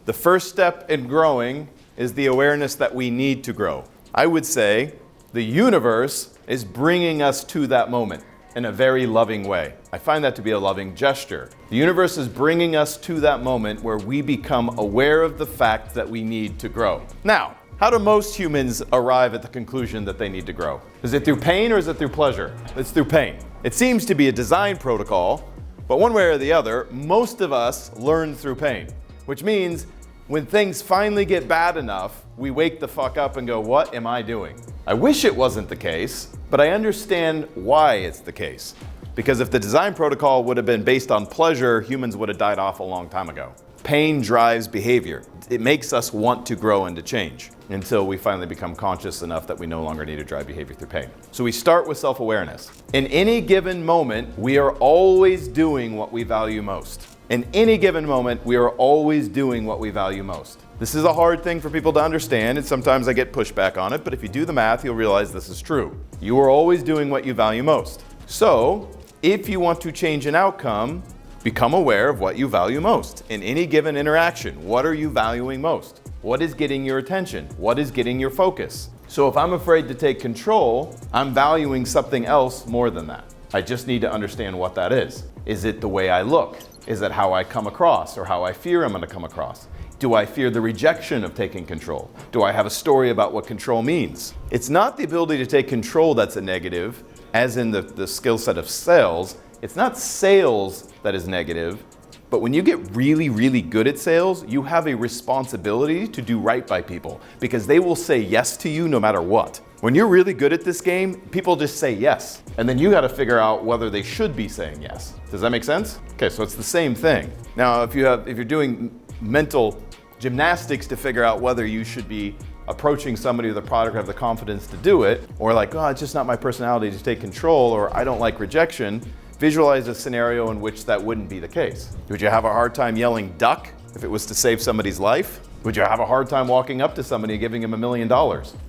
The first step in growing is the awareness that we need to grow. I would say the universe is bringing us to that moment in a very loving way. I find that to be a loving gesture. The universe is bringing us to that moment where we become aware of the fact that we need to grow. Now, how do most humans arrive at the conclusion that they need to grow? Is it through pain or is it through pleasure? It's through pain. It seems to be a design protocol, but one way or the other, most of us learn through pain, which means when things finally get bad enough, we wake the fuck up and go, what am I doing? I wish it wasn't the case, but I understand why it's the case. Because if the design protocol would have been based on pleasure, humans would have died off a long time ago. Pain drives behavior. It makes us want to grow and to change until we finally become conscious enough that we no longer need to drive behavior through pain. So we start with self-awareness. In any given moment, we are always doing what we value most. In any given moment, we are always doing what we value most. This is a hard thing for people to understand, and sometimes I get pushback on it, but if you do the math, you'll realize this is true. You are always doing what you value most. So, if you want to change an outcome, become aware of what you value most. In any given interaction, what are you valuing most? What is getting your attention? What is getting your focus? So if I'm afraid to take control, I'm valuing something else more than that. I just need to understand what that is. Is it the way I look? Is it how I come across or how I fear I'm going to come across? Do I fear the rejection of taking control? Do I have a story about what control means? It's not the ability to take control that's a negative, as in the skill set of sales. It's not sales that is negative, but when you get really, really good at sales, you have a responsibility to do right by people because they will say yes to you no matter what. When you're really good at this game, people just say yes. And then you got to figure out whether they should be saying yes. Does that make sense? Okay, so it's the same thing. Now, if you're doing mental gymnastics to figure out whether you should be approaching somebody with a product or have the confidence to do it, or like, oh, it's just not my personality to take control, or I don't like rejection, visualize a scenario in which that wouldn't be the case. Would you have a hard time yelling duck if it was to save somebody's life? Would you have a hard time walking up to somebody and giving him $1 million?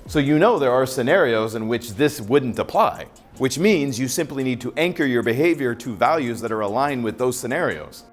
So you know there are scenarios in which this wouldn't apply, which means you simply need to anchor your behavior to values that are aligned with those scenarios.